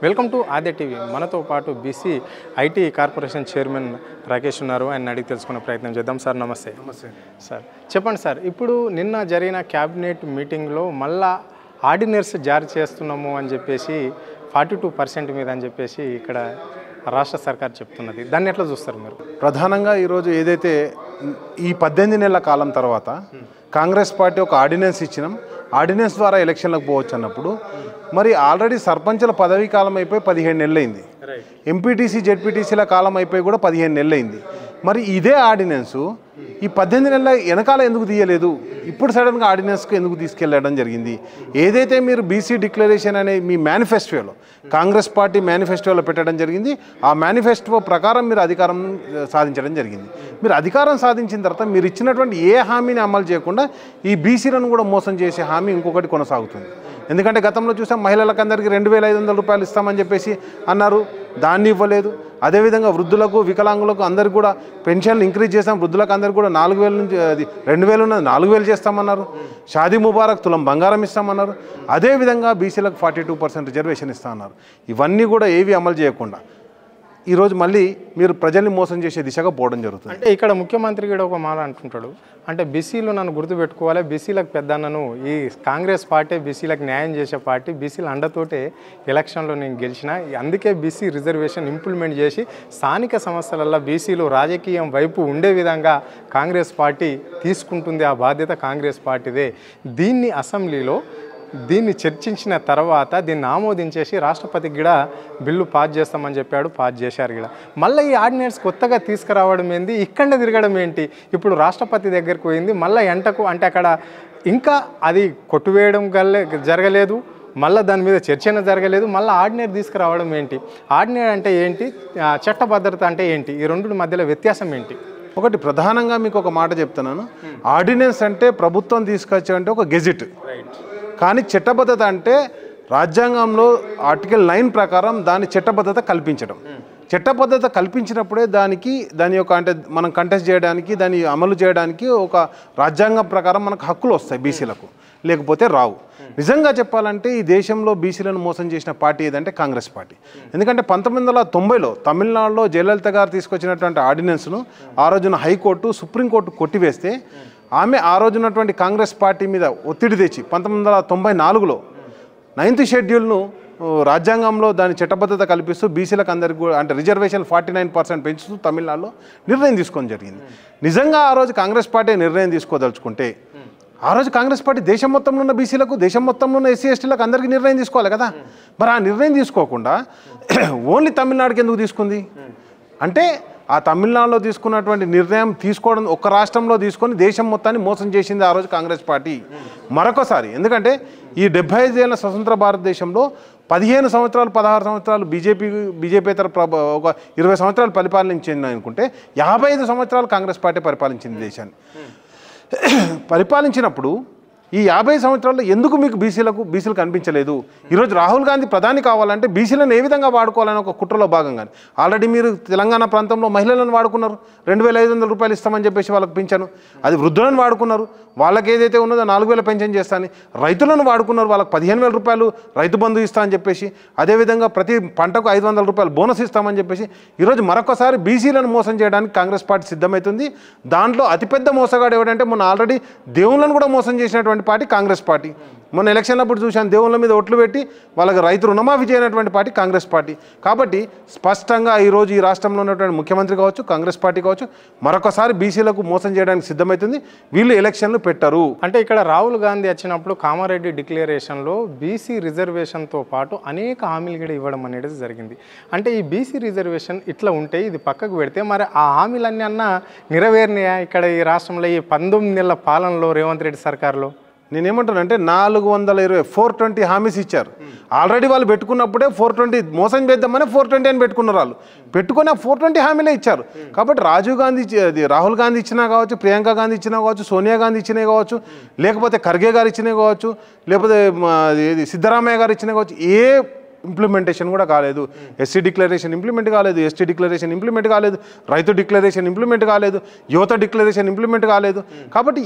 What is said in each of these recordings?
Welcome to Aadya TV. మనతో పాటు BC IT corporation chairman Rakesh ఉన్నారు. ఆయన అడిగి తెలుసుకునే ప్రయత్నం చేద్దాం. సార్ నమస్తే. నమస్తే సార్ చెప్పండి సార్, ఇప్పుడు నిన్న జరిగిన క్యాబినెట్ మీటింగ్లో మళ్ళా ఆర్డినెన్స్ జారీ చేస్తున్నాము అని చెప్పేసి 42% మీద అని చెప్పేసి ఇక్కడ రాష్ట్ర సర్కార్ చెప్తున్నది. దాన్ని ఎట్లా చూస్తారు మీరు? ప్రధానంగా ఈరోజు ఏదైతే ఈ 18 నెలల కాలం తర్వాత కాంగ్రెస్ పార్టీ ఒక ఆర్డినెన్స్ ఇచ్చినాం, ఆర్డినెన్స్ ద్వారా ఎలక్షన్లకు పోవచ్చు అన్నప్పుడు మరి ఆల్రెడీ సర్పంచుల పదవీ కాలం అయిపోయి 15 నెలలు అయింది, ఎంపీటీసీ జెడ్పీటీసీల కాలం అయిపోయి కూడా 15 నెలలు అయింది. మరి ఇదే ఆర్డినెన్సు ఈ 18 నెలల వెనకాల ఎందుకు తీయలేదు? ఇప్పుడు సడన్గా ఆర్డినెన్స్కి ఎందుకు తీసుకెళ్ళడం జరిగింది? ఏదైతే మీరు బీసీ డిక్లరేషన్ అనే మీ మేనిఫెస్టోలో కాంగ్రెస్ పార్టీ మేనిఫెస్టోలో పెట్టడం జరిగింది, ఆ మేనిఫెస్టో ప్రకారం మీరు అధికారం సాధించడం జరిగింది. మీరు అధికారం సాధించిన తర్వాత మీరు ఇచ్చినటువంటి ఏ హామీని అమలు చేయకుండా ఈ బీసీలను కూడా మోసం చేసే హామీ ఇంకొకటి కొనసాగుతుంది. ఎందుకంటే గతంలో చూసాం, మహిళలకు అందరికీ 2,500 రూపాయలు ఇస్తామని చెప్పేసి అన్నారు, దాన్ని ఇవ్వలేదు. అదేవిధంగా వృద్ధులకు వికలాంగులకు అందరికీ కూడా పెన్షన్లు ఇంక్రీజ్ చేస్తాం, వృద్ధులకు అందరికీ కూడా 4,000 నుంచి 2,000 ఉన్నది 4,000 చేస్తామన్నారు. షాదీ ముబారక్ తులం బంగారం ఇస్తామన్నారు. అదేవిధంగా బీసీలకు 42% రిజర్వేషన్ ఇస్తామన్నారు. ఇవన్నీ కూడా ఏవి అమలు చేయకుండా ఈరోజు మళ్ళీ మీరు ప్రజల్ని మోసం చేసే దిశగా పోవడం జరుగుతుంది. అంటే ఇక్కడ ముఖ్యమంత్రి కూడా ఒక మాట అంటుంటాడు, అంటే బీసీలు నన్ను గుర్తుపెట్టుకోవాలి, బీసీలకు పెద్దన్నను, ఈ కాంగ్రెస్ పార్టీ బీసీలకు న్యాయం చేసే పార్టీ, బీసీల అండతోటే ఎలక్షన్లో నేను గెలిచిన, అందుకే బీసీ రిజర్వేషన్ ఇంప్లిమెంట్ చేసి స్థానిక సమస్యలల్లో బీసీలు రాజకీయం వైపు ఉండే విధంగా కాంగ్రెస్ పార్టీ తీసుకుంటుంది, ఆ బాధ్యత కాంగ్రెస్ పార్టీదే. దీన్ని అసెంబ్లీలో చర్చించిన తర్వాత దీన్ని ఆమోదించేసి రాష్ట్రపతికి కూడా బిల్లు పాస్ చేస్తామని చెప్పాడు, పాస్ చేశారు కూడా. మళ్ళీ ఈ ఆర్డినెన్స్ కొత్తగా తీసుకురావడం ఏంది, ఇక్కడే తిరగడం ఏంటి? ఇప్పుడు రాష్ట్రపతి దగ్గరికి పోయింది, మళ్ళీ ఎంటకు అంటే అక్కడ ఇంకా అది కొట్టువేయడం జరగలేదు, మళ్ళీ దాని మీద చర్చన జరగలేదు, మళ్ళీ ఆర్డినెన్స్ తీసుకురావడం ఏంటి? ఆర్డినెన్స్ అంటే ఏంటి, చట్టభద్రత అంటే ఏంటి? ఈ రెండు మధ్యలో వ్యత్యాసం ఏంటి? ఒకటి ప్రధానంగా మీకు ఒక మాట చెప్తున్నాను. ఆర్డినెన్స్ అంటే ప్రభుత్వం తీసుకొచ్చే అంటే ఒక గెజిట్, కానీ చట్టబద్ధత అంటే రాజ్యాంగంలో ఆర్టికల్ 9 ప్రకారం దాని చట్టబద్ధత కల్పించడం. చట్టబద్ధత కల్పించినప్పుడే దాని యొక్క అంటే మనం కంటెస్ట్ చేయడానికి, దాన్ని అమలు చేయడానికి ఒక రాజ్యాంగం ప్రకారం మనకు హక్కులు వస్తాయి బీసీలకు, లేకపోతే రావు. నిజంగా చెప్పాలంటే ఈ దేశంలో బీసీలను మోసం చేసిన పార్టీ ఏదంటే కాంగ్రెస్ పార్టీ. ఎందుకంటే 1990లో తమిళనాడులో జయలలిత గారు తీసుకొచ్చినటువంటి ఆర్డినెన్స్ను ఆ రోజున హైకోర్టు, సుప్రీంకోర్టు కొట్టివేస్తే ఆమె ఆ రోజున్నటువంటి కాంగ్రెస్ పార్టీ మీద ఒత్తిడి తెచ్చి 1994లో 9th షెడ్యూల్ను రాజ్యాంగంలో దాని చట్టబద్ధత కల్పిస్తూ బీసీలకు అందరికీ కూడా అంటే రిజర్వేషన్ 49% పెంచుతూ తమిళనాడులో నిర్ణయం తీసుకోవడం జరిగింది. నిజంగా ఆ రోజు కాంగ్రెస్ పార్టీ నిర్ణయం తీసుకోదలుచుకుంటే ఆ రోజు కాంగ్రెస్ పార్టీ దేశం మొత్తంలో ఉన్న బీసీలకు, దేశం మొత్తంలో ఉన్న ఎస్సీ ఎస్టీలకు అందరికీ నిర్ణయం తీసుకోవాలి కదా. మరి ఆ నిర్ణయం తీసుకోకుండా ఓన్లీ తమిళనాడుకి ఎందుకు తీసుకుంది? అంటే ఆ తమిళనాడులో తీసుకున్నటువంటి నిర్ణయం తీసుకోవడం ఒక్క రాష్ట్రంలో తీసుకొని దేశం మొత్తాన్ని మోసం చేసింది ఆ రోజు కాంగ్రెస్ పార్టీ. మరొకసారి ఎందుకంటే ఈ 75 ఏళ్ళ స్వతంత్ర భారతదేశంలో 15 సంవత్సరాలు 16 సంవత్సరాలు బీజేపీతర ఒక 20 సంవత్సరాలు పరిపాలించింది అనుకుంటే 55 సంవత్సరాలు కాంగ్రెస్ పార్టీ పరిపాలించింది దేశాన్ని. పరిపాలించినప్పుడు ఈ 50 సంవత్సరాల్లో ఎందుకు మీకు బీసీలు కనిపించలేదు? ఈరోజు రాహుల్ గాంధీ ప్రధాని కావాలంటే బీసీలను ఏ విధంగా వాడుకోవాలని ఒక కుట్రలో భాగంగా ఆల్రెడీ మీరు తెలంగాణ ప్రాంతంలో మహిళలను వాడుకున్నారు, 2,500 రూపాయలు ఇస్తామని చెప్పేసి వాళ్ళకి పెంచాను. అది వృద్ధులను వాడుకున్నారు, వాళ్ళకి ఏదైతే ఉన్నదో 4,000 పెన్షన్ చేస్తాను. రైతులను వాడుకున్నారు, వాళ్ళకి 15,000 రూపాయలు రైతు బంధు ఇస్తా అని చెప్పేసి, అదేవిధంగా ప్రతి పంటకు 500 రూపాయలు బోనస్ ఇస్తామని చెప్పేసి ఈరోజు మరొకసారి బీసీలను మోసం చేయడానికి కాంగ్రెస్ పార్టీ సిద్ధమవుతుంది. దాంట్లో అతిపెద్ద మోసగాడు ఎవడంటే మొన్న ఆల్రెడీ దేవుళ్ళను కూడా మోసం చేసినటువంటి పార్టీ కాంగ్రెస్ పార్టీ. మొన్న ఎలక్షన్లప్పుడు చూశాను, దేవుళ్ళ మీద ఒట్లు పెట్టి వాళ్ళకి రైతు రుణమాఫీ చేయనటువంటి పార్టీ కాంగ్రెస్ పార్టీ. కాబట్టి స్పష్టంగా ఈరోజు ఈ రాష్ట్రంలో ఉన్నటువంటి ముఖ్యమంత్రి కావచ్చు, కాంగ్రెస్ పార్టీ కావచ్చు, మరొకసారి బీసీలకు మోసం చేయడానికి సిద్ధమవుతుంది. వీళ్ళు ఎలక్షన్లు పెట్టరు. అంటే ఇక్కడ రాహుల్ గాంధీ వచ్చినప్పుడు కామారెడ్డి డిక్లరేషన్లో బీసీ రిజర్వేషన్తో పాటు అనేక హామీలు కూడా ఇవ్వడం అనేది జరిగింది. అంటే ఈ బీసీ రిజర్వేషన్ ఇట్లా ఉంటే ఇది పక్కకు పెడితే మరి ఆ హామీలన్నీ అన్నా నెరవేరినాయా ఇక్కడ ఈ రాష్ట్రంలో ఈ 19 నెలల పాలనలో రేవంత్ రెడ్డి సర్కారులో? నేనేమంటానంటే 420 హామీస్ ఇచ్చారు. ఆల్రెడీ వాళ్ళు పెట్టుకున్నప్పుడే 420 మోసం చేద్దామని 420 అని పెట్టుకున్నారు. వాళ్ళు పెట్టుకుని 420 హామీలే ఇచ్చారు. కాబట్టి రాహుల్ గాంధీ ఇచ్చినా కావచ్చు, ప్రియాంక గాంధీ ఇచ్చినా కావచ్చు, సోనియా గాంధీ ఇచ్చినా కావచ్చు, లేకపోతే ఖర్గే గారు ఇచ్చినా కావచ్చు, లేకపోతే సిద్ధరామయ్య గారు ఇచ్చినా కావచ్చు, ఏ ఇంప్లిమెంటేషన్ కూడా కాలేదు. ఎస్సీ డిక్లరేషన్ ఇంప్లిమెంట్ కాలేదు, ఎస్టీ డిక్లరేషన్ ఇంప్లిమెంట్ కాలేదు, రైతు డిక్లరేషన్ ఇంప్లిమెంట్ కాలేదు, యువత డిక్లరేషన్ ఇంప్లిమెంట్ కాలేదు. కాబట్టి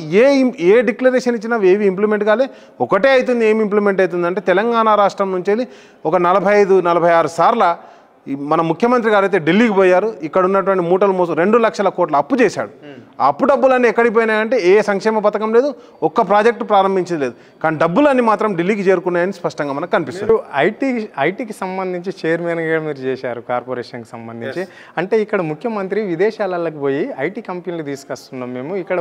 ఏ డిక్లరేషన్ ఇచ్చినా ఏవి ఇంప్లిమెంట్ కాలే. ఒకటే అవుతుంది, ఏమి ఇంప్లిమెంట్ అవుతుందంటే తెలంగాణ రాష్ట్రం నుంచి వెళ్ళి ఒక 45-46 సార్ల మన ముఖ్యమంత్రి గారు అయితే ఢిల్లీకి పోయారు. ఇక్కడ ఉన్నటువంటి మూటలు మోసం 2 లక్షల కోట్ల అప్పు చేశాడు. ఆ అప్పు డబ్బులన్నీ ఎక్కడికి పోయినాయంటే ఏ సంక్షేమ పథకం లేదు, ఒక్క ప్రాజెక్టు ప్రారంభించలేదు. కానీ డబ్బులన్నీ మాత్రం ఢిల్లీకి చేరుకున్నాయని స్పష్టంగా మనకు కనిపిస్తుంది. ఐటీకి సంబంధించి చైర్మన్గా మీరు చేశారు, కార్పొరేషన్కి సంబంధించి. అంటే ఇక్కడ ముఖ్యమంత్రి విదేశాలకు పోయి ఐటీ కంపెనీలు తీసుకొస్తున్నాం మేము, ఇక్కడ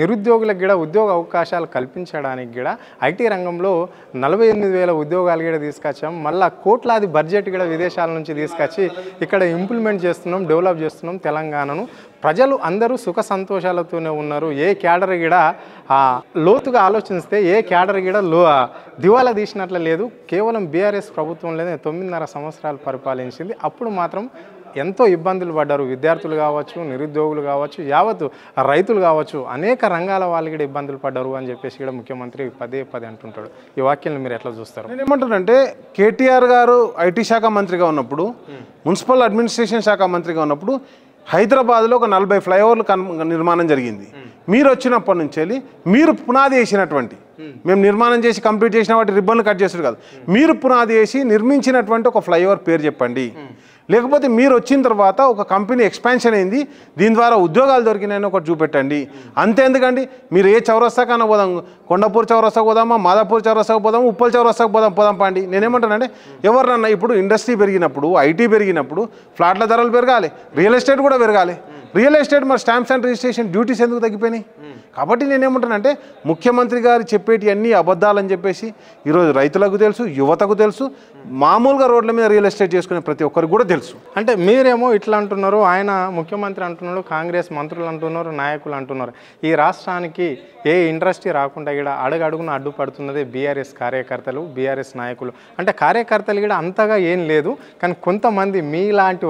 నిరుద్యోగులకు కూడా ఉద్యోగ అవకాశాలు కల్పించడానికి కూడా ఐటీ రంగంలో 48,000 ఉద్యోగాలు కూడా తీసుకొచ్చాం. మళ్ళీ కోట్లాది బడ్జెట్ కూడా విదేశాల నుంచి తీసుకొచ్చి ఇక్కడ ఇంప్లిమెంట్ చేస్తున్నాం, డెవలప్ చేస్తున్నాం తెలంగాణను. ప్రజలు అందరూ సుఖ సంతోషాలతోనే ఉన్నారు. ఏ క్యాడర్ కూడా లోతుగా ఆలోచిస్తే ఏ క్యాడర్ కూడా దివాలా తీసినట్లు లేదు. కేవలం బీఆర్ఎస్ ప్రభుత్వంలోనే 9.5 సంవత్సరాలు పరిపాలించింది. అప్పుడు మాత్రం ఎంతో ఇబ్బందులు పడ్డారు. విద్యార్థులు కావచ్చు, నిరుద్యోగులు కావచ్చు, యావత్తు రైతులు కావచ్చు, అనేక రంగాల వాళ్ళు కూడా ఇబ్బందులు పడ్డారు అని చెప్పేసి కూడా ముఖ్యమంత్రి పదే అంటుంటాడు. ఈ వాక్యాలను మీరు ఎట్లా చూస్తారు? నేను ఏమంటానంటే కేటీఆర్ గారు ఐటీ శాఖ మంత్రిగా ఉన్నప్పుడు, మున్సిపల్ అడ్మినిస్ట్రేషన్ శాఖ మంత్రిగా ఉన్నప్పుడు హైదరాబాద్లో ఒక 40 ఫ్లైఓవర్లు నిర్మాణం జరిగింది. మీరు వచ్చినప్పటి నుంచి వెళ్ళి మీరు పునాది వేసినటువంటి, మేము నిర్మాణం చేసి కంప్లీట్ చేసిన వాటి రిబ్బన్లు కట్ చేస్తారు కాదు, మీరు పునాది వేసి నిర్మించినటువంటి ఒక ఫ్లైఓవర్ పేరు చెప్పండి. లేకపోతే మీరు వచ్చిన తర్వాత ఒక కంపెనీ ఎక్స్పాన్షన్ అయింది, దీని ద్వారా ఉద్యోగాలు దొరికినాయని ఒకటి చూపెట్టండి. అంతే ఎందుకండి, మీరు ఏ చౌరస్తాకన్నా పోదాం, కొండపూర్ చౌరస్తాకు పోదామా, మాదాపూర్ చౌరస్తాకు పోదాము, ఉప్పల్ చౌరస్తాకు పోదాం పండి. నేనేమంటానంటే ఎవరినన్నా ఇప్పుడు ఇండస్ట్రీ పెరిగినప్పుడు, ఐటీ పెరిగినప్పుడు ఫ్లాట్ల ధరలు పెరగాలి, రియల్ ఎస్టేట్ కూడా పెరగాలి. రియల్ ఎస్టేట్ మరి స్టాంప్స్ అండ్ రిజిస్ట్రేషన్ డ్యూటీస్ ఎందుకు తగ్గిపోయినాయి? కాబట్టి నేనేమంటానంటే ముఖ్యమంత్రి గారు చెప్పేటి అన్నీ అబద్ధాలని చెప్పేసి ఈరోజు రైతులకు తెలుసు, యువతకు తెలుసు, మామూలుగా రోడ్ల మీద రియల్ ఎస్టేట్ చేసుకునే ప్రతి ఒక్కరికి కూడా తెలుసు. అంటే మీరేమో ఇట్లా అంటున్నారు, ఆయన ముఖ్యమంత్రి అంటున్నాడు, కాంగ్రెస్ మంత్రులు అంటున్నారు, నాయకులు అంటున్నారు. ఈ రాష్ట్రానికి ఏ ఇండస్ట్రీ రాకుండా కూడా అడుగడుగున అడ్డుపడుతున్నదే బీఆర్ఎస్ కార్యకర్తలు, బీఆర్ఎస్ నాయకులు. అంటే కార్యకర్తలు కూడా అంతగా ఏం లేదు, కానీ కొంతమంది మీలాంటి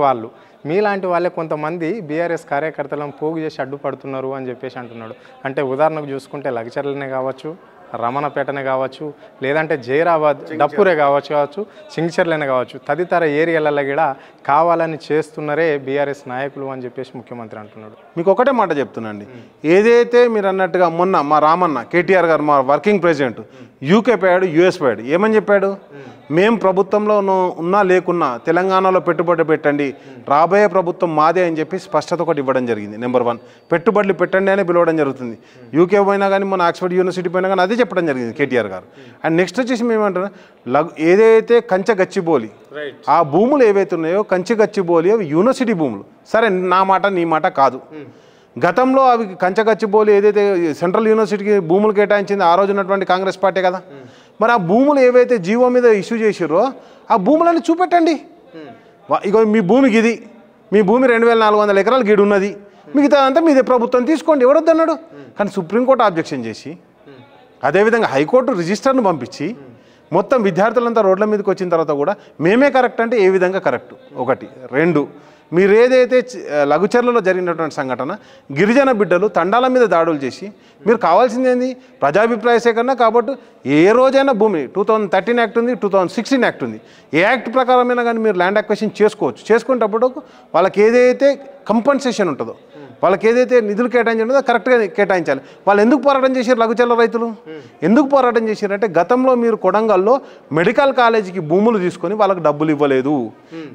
వాళ్ళే కొంతమంది బీఆర్ఎస్ కార్యకర్తలను పోగు చేసి అడ్డుపడుతున్నారు అని చెప్పేసి అంటున్నాడు. అంటే ఉదాహరణకు చూసుకుంటే లగచర్లనే కావచ్చు, రమణపేటనే కావచ్చు, లేదంటే జైరాబాద్ డప్పురే కావచ్చు, సింగిచర్లనే కావచ్చు, తదితర ఏరియాలలో కూడా కావాలని చేస్తున్నారే బీఆర్ఎస్ నాయకులు అని చెప్పేసి ముఖ్యమంత్రి అంటున్నాడు. మీకు ఒకటే మాట చెప్తున్నాండి, ఏదైతే మీరు అన్నట్టుగా మొన్న మా రామన్న కేటీఆర్ గారు, మా వర్కింగ్ ప్రెసిడెంట్, యూకే పోయాడు, యుఎస్ పోయాడు. ఏమని చెప్పాడు? మేము ప్రభుత్వంలో ఉన్నా లేకున్నా తెలంగాణలో పెట్టుబడి పెట్టండి, రాబోయే ప్రభుత్వం మాదే అని చెప్పి స్పష్టత ఒకటి ఇవ్వడం జరిగింది. నెంబర్ 1, పెట్టుబడులు పెట్టండి అని పిలవడం జరుగుతుంది. యూకే పోయినా కానీ, మన ఆక్స్ఫర్డ్ యూనివర్సిటీ పోయినా కానీ అదే చెప్పడం జరిగింది కేటీఆర్ గారు. అండ్ నెక్స్ట్ వచ్చేసి మేమంటారు, ఏదైతే కంచె గచ్చిబౌలి ఆ భూములు ఏవైతే ఉన్నాయో కంచె గచ్చిబౌలి అవి యూనివర్సిటీ భూములు. సరే, నా మాట నీ మాట కాదు. గతంలో అవి కంచె గచ్చిబౌలి ఏదైతే సెంట్రల్ యూనివర్సిటీకి భూములు కేటాయించింది ఆ రోజు ఉన్నటువంటి కాంగ్రెస్ పార్టీ కదా. మరి ఆ భూములు ఏవైతే జీవో మీద ఇష్యూ చేసిరో ఆ భూములను చూపెట్టండి. ఇగో మీ భూమికి ఇది, మీ భూమి 2,400 ఎకరాలు గీడు ఉన్నది, మిగతా అంతా మీదే ప్రభుత్వం తీసుకోండి, ఎవడొద్దన్నాడు? కానీ సుప్రీంకోర్టు ఆబ్జెక్షన్ చేసి, అదేవిధంగా హైకోర్టు రిజిస్టర్ను పంపించి మొత్తం విద్యార్థులంతా రోడ్ల మీదకి వచ్చిన తర్వాత కూడా మేమే కరెక్ట్ అంటే ఏ విధంగా కరెక్ట్? 1. 2, మీరు ఏదైతే లఘుచర్లలో జరిగినటువంటి సంఘటన, గిరిజన బిడ్డలు తండాల మీద దాడులు చేసి, మీరు కావాల్సింది ఏంది? ప్రజాభిప్రాయ సేకరణ. కాబట్టి ఏ రోజైనా భూమి 2013 యాక్ట్ ఉంది, 2016 యాక్ట్ ఉంది, ఏ యాక్ట్ ప్రకారమైనా కానీ మీరు ల్యాండ్ అక్విజిషన్ చేసుకోవచ్చు. చేసుకునేటప్పుడు వాళ్ళకి ఏదైతే కంపన్సేషన్ ఉంటుందో, వాళ్ళకి ఏదైతే నిధులు కేటాయించాలో కరెక్ట్గా కేటాయించాలి. వాళ్ళు ఎందుకు పోరాటం చేశారు? లఘుచర్ల రైతులు ఎందుకు పోరాటం చేశారంటే, గతంలో మీరు కొడంగల్లో మెడికల్ కాలేజీకి భూములు తీసుకొని వాళ్ళకి డబ్బులు ఇవ్వలేదు.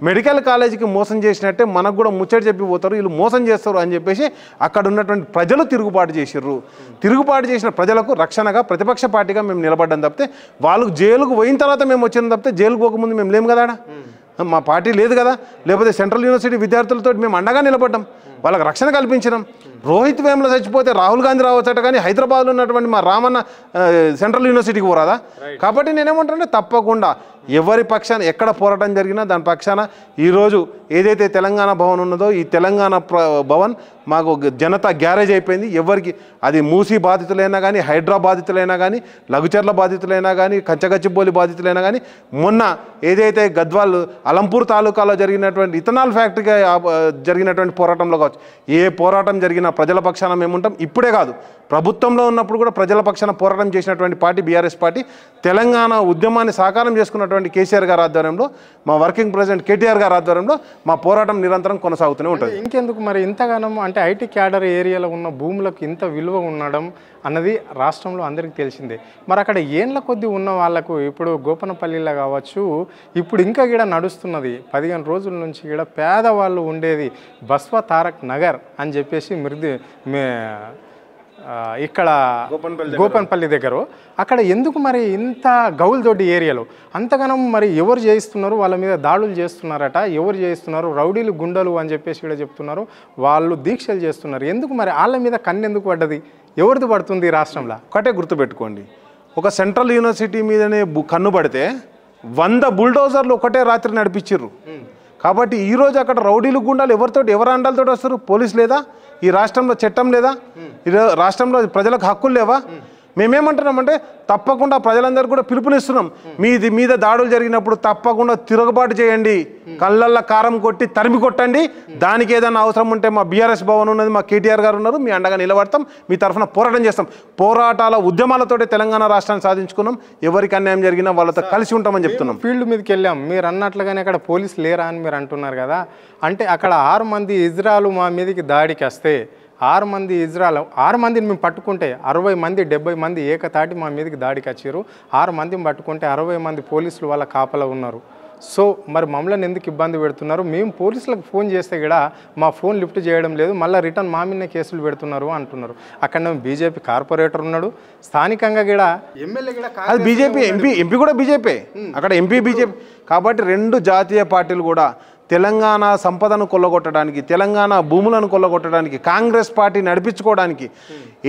మెడికల్ కాలేజీకి మోసం చేసినట్టే మనకు కూడా ముచ్చట చెప్పిపోతారు, వీళ్ళు మోసం చేస్తారు అని చెప్పేసి అక్కడ ఉన్నటువంటి ప్రజలు తిరుగుబాటు చేసిర్రు. తిరుగుబాటు చేసిన ప్రజలకు రక్షణగా ప్రతిపక్ష పార్టీగా మేము నిలబడ్డాం తప్పితే, వాళ్ళకు జైలుకు పోయిన తర్వాత మేము వచ్చినాం తప్పితే జైలుకు పోకముందు మేము లేము కదా, మా పార్టీ లేదు కదా. లేకపోతే సెంట్రల్ యూనివర్సిటీ విద్యార్థులతో మేము అండగా నిలబడ్డాం, వాళ్ళకి రక్షణ కల్పించినాం. రోహిత్ వేముల చచ్చిపోతే రాహుల్ గాంధీ రావచ్చట, కానీ హైదరాబాద్లో ఉన్నటువంటి మా రామన్న సెంట్రల్ యూనివర్సిటీకి పోరాదా? కాబట్టి నేనేమంటానంటే తప్పకుండా ఎవరి పక్షాన ఎక్కడ పోరాటం జరిగినా దాని పక్షాన ఈరోజు ఏదైతే తెలంగాణ భవన్ ఉన్నదో, ఈ తెలంగాణ భవన్ మాకు జనతా గ్యారేజ్ అయిపోయింది. ఎవరికి అది మూసీ బాధితులైనా కానీ, హైడ్రా బాధితులైనా కానీ, లఘుచర్ల బాధితులైనా కానీ, కంచగచ్చిబౌలి బాధితులైనా కానీ, మొన్న ఏదైతే గద్వాల్ అలంపూర్ తాలూకాలో జరిగినటువంటి ఇథనాల్ ఫ్యాక్టరీగా జరిగినటువంటి పోరాటంలో కావచ్చు, ఏ పోరాటం జరిగినా ప్రజల పక్షాన మేము ఉంటాం. ఇప్పుడే కాదు, ప్రభుత్వంలో ఉన్నప్పుడు కూడా ప్రజల పక్షాన పోరాటం చేసినటువంటి పార్టీ బీఆర్ఎస్ పార్టీ. తెలంగాణ ఉద్యమాన్ని సాకారం చేసుకున్నటువంటి కేసీఆర్ గారి ఆధ్వర్యంలో, మా వర్కింగ్ ప్రెసిడెంట్ కేటీఆర్ గారి ఆధ్వర్యంలో మా పోరాటం నిరంతరం కొనసాగుతూనే ఉంటుంది. ఇంకెందుకు మరి ఇంతగానం అంటే ఐటీ క్యాడర్ ఏరియాలో ఉన్న భూములకు ఇంత విలువ ఉండడం అన్నది రాష్ట్రంలో అందరికీ తెలిసిందే. మరి అక్కడ ఏండ్ల కొద్దీ ఉన్న వాళ్ళకు ఇప్పుడు గోపనపల్లిలో కావచ్చు, ఇప్పుడు ఇంకా కూడా నడుస్తున్నది 15 రోజుల నుంచి కూడా పేదవాళ్ళు ఉండేది బస్వ తారక్ నగర్ అని చెప్పేసి ఇక్కడ గోపన్పల్లి దగ్గర. అక్కడ ఎందుకు మరి ఇంత గౌల్దొడ్డి ఏరియాలో అంతగానం మరి ఎవరు చేయిస్తున్నారు, వాళ్ళ మీద దాడులు చేస్తున్నారట, ఎవరు చేయిస్తున్నారు, రౌడీలు గుండలు అని చెప్పేసి కూడా చెప్తున్నారు, వాళ్ళు దీక్షలు చేస్తున్నారు. ఎందుకు మరి వాళ్ళ మీద కన్నెందుకు పడ్డది, ఎవరిది పడుతుంది రాష్ట్రంలో? ఒకటే గుర్తుపెట్టుకోండి, ఒక సెంట్రల్ యూనివర్సిటీ మీదనే కన్ను పడితే 100 బుల్డోజర్లు ఒకటే రాత్రి నడిపించారు. కాబట్టి ఈరోజు అక్కడ రౌడీలు గుండాలు ఎవరి అండాలతో వస్తారు? పోలీసు లేదా? ఈ రాష్ట్రంలో చట్టం లేదా? ఈ రాష్ట్రంలో ప్రజలకు హక్కులు లేవా? మేమేమంటున్నామంటే తప్పకుండా ప్రజలందరూ కూడా పిలుపునిస్తున్నాం, మీద దాడులు జరిగినప్పుడు తప్పకుండా తిరుగుబాటు చేయండి, కళ్ళల్లో కారం కొట్టి తరిమి కొట్టండి. దానికి ఏదైనా అవసరం ఉంటే మా బీఆర్ఎస్ భవన్ ఉన్నది, మా కేటీఆర్ గారు ఉన్నారు, మీ అండగా నిలబడతాం, మీ తరఫున పోరాటం చేస్తాం. పోరాటాల ఉద్యమాలతోటి తెలంగాణ రాష్ట్రాన్ని సాధించుకున్నాం. ఎవరికి అన్యాయం జరిగినా వాళ్ళతో కలిసి ఉంటామని చెప్తున్నాం. ఫీల్డ్ మీదకి వెళ్ళాం, మీరు అన్నట్లుగానే అక్కడ పోలీసు లేరా అని మీరు అంటున్నారు కదా. అంటే అక్కడ 6 మంది ఇజ్రాయలు మా మీదకి దాడికి వస్తే 6 మంది ఇజ్రాయల్ మందిని మేము పట్టుకుంటే 60 మంది 70 మంది ఏకతాటి మా మీదకి దాడికి వచ్చారు. 6 మందిని పట్టుకుంటే 60 మంది పోలీసులు వాళ్ళ కాపలా ఉన్నారు. సో మరి మమ్మల్ని ఎందుకు ఇబ్బంది పెడుతున్నారు? మేము పోలీసులకు ఫోన్ చేస్తే కూడా మా ఫోన్ లిఫ్ట్ చేయడం లేదు, మళ్ళీ రిటర్న్ మా మీదనే కేసులు పెడుతున్నారు అంటున్నారు. అక్కడ బీజేపీ కార్పొరేటర్ ఉన్నాడు, స్థానికంగా కూడా ఎమ్మెల్యే కూడా, అది బీజేపీ ఎంపీ కూడా బీజేపీ, అక్కడ ఎంపీ బీజేపీ. కాబట్టి 2 జాతీయ పార్టీలు కూడా తెలంగాణ సంపదను కొల్లగొట్టడానికి, తెలంగాణ భూములను కొల్లగొట్టడానికి, కాంగ్రెస్ పార్టీ నడిపించుకోవడానికి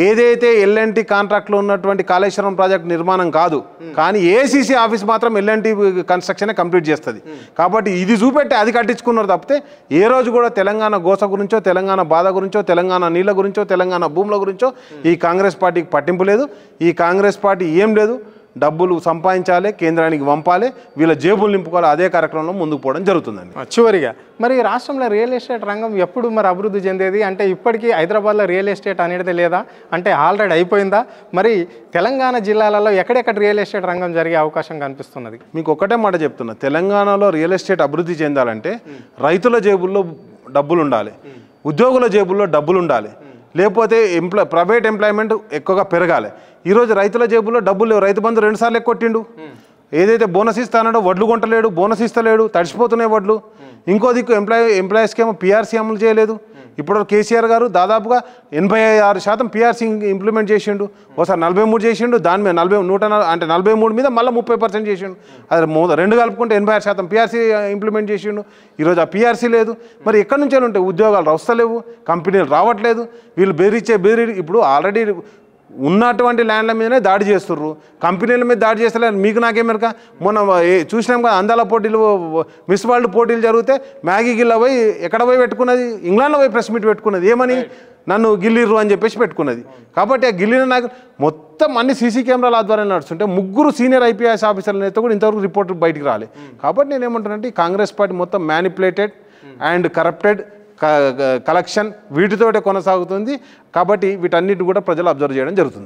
ఏదైతే ఎల్ఎన్టీ కాంట్రాక్ట్లో ఉన్నటువంటి కాళేశ్వరం ప్రాజెక్టు నిర్మాణం కాదు, కానీ ఏసీసీ ఆఫీస్ మాత్రం ఎల్ఎన్టీ కన్స్ట్రక్షనే కంప్లీట్ చేస్తుంది. కాబట్టి ఇది చూపెట్టి అది కట్టించుకున్నారు తప్పితే ఏ రోజు కూడా తెలంగాణ గోస గురించో, తెలంగాణ బాధ గురించో, తెలంగాణ నీళ్ళ గురించో, తెలంగాణ భూముల గురించో ఈ కాంగ్రెస్ పార్టీకి పట్టింపు లేదు. ఈ కాంగ్రెస్ పార్టీ ఏం లేదు, డబ్బులు సంపాదించాలి, కేంద్రానికి పంపాలి, వీళ్ళ జేబులు నింపుకోవాలి, అదే కార్యక్రమంలో ముందుకు పోవడం జరుగుతుందండి. చివరిగా మరి రాష్ట్రంలో రియల్ ఎస్టేట్ రంగం ఎప్పుడు మరి అభివృద్ధి చెందేది? అంటే ఇప్పటికీ హైదరాబాద్లో రియల్ ఎస్టేట్ అనేది లేదా, అంటే ఆల్రెడీ అయిపోయిందా? మరి తెలంగాణ జిల్లాలలో ఎక్కడెక్కడ రియల్ ఎస్టేట్ రంగం జరిగే అవకాశం కనిపిస్తున్నది? మీకు ఒకటే మాట చెప్తున్నా, తెలంగాణలో రియల్ ఎస్టేట్ అభివృద్ధి చెందాలంటే రైతుల జేబుల్లో డబ్బులు ఉండాలి, ఉద్యోగుల జేబుల్లో డబ్బులు ఉండాలి, లేకపోతే ప్రైవేట్ ఎంప్లాయ్మెంట్ ఎక్కువగా పెరగాలి. ఈరోజు రైతుల జేబుల్లో డబ్బులు లేవు. రైతు బంధు 2 సార్లు కొట్టిండు. ఏదైతే బోనస్ ఇస్తానో వడ్లు కొంటలేడు, బోనస్ ఇస్తలేడు, తడిసిపోతున్నాయి వడ్లు. ఇంకో దిక్కు ఎంప్లాయీస్కి ఏమో పీఆర్సీ అమలు చేయలేదు. ఇప్పుడు కేసీఆర్ గారు దాదాపుగా 86% పీఆర్సీ ఇంప్లిమెంట్ చేసిండు. ఒకసారి 43 చేసిండు, దాని మీద 43 మీద మళ్ళీ 30% చేసిండు. అది 2 కలుపుకుంటే 86% పీఆర్సీ ఇంప్లిమెంట్ చేసిండు. ఈరోజు ఆ పీఆర్సీ లేదు. మరి ఎక్కడి నుంచి ఉంటాయి? ఉద్యోగాలు వస్తలేవు, కంపెనీలు రావట్లేదు, వీళ్ళు బెదిరి ఇప్పుడు ఆల్రెడీ ఉన్నటువంటి ల్యాండ్ల మీదనే దాడి చేస్తుర్రు, కంపెనీల మీద దాడి చేస్తలేరు. మీకు నాకేమెరక మొన్న చూసినాం కదా, అందాల పోటీలు, మిస్ వరల్డ్ పోటీలు జరిగితే మ్యాగీ గిల్ల పోయి ఎక్కడ పోయి పెట్టుకున్నది? ఇంగ్లాండ్లో పోయి ప్రెస్ మీట్ పెట్టుకున్నది. ఏమని? నన్ను గిల్లిర్రు అని చెప్పేసి పెట్టుకున్నది. కాబట్టి ఆ గిల్లిన నాకు మొత్తం అన్ని సీసీ కెమెరాల ఆధ్వర్యం నడుస్తుంటే 3 సీనియర్ ఐపీఎస్ ఆఫీసర్లు అయితే కూడా ఇంతవరకు రిపోర్ట్ బయటికి రాలేదు. కాబట్టి నేను ఏమంటానంటే ఈ కాంగ్రెస్ పార్టీ మొత్తం మ్యానిపులేటెడ్ అండ్ కరప్టెడ్, కలెక్షన్ వీటితోటే కొనసాగుతుంది. కాబట్టి వీటన్నిటి కూడా ప్రజలు అబ్జర్వ్ చేయడం జరుగుతుంది.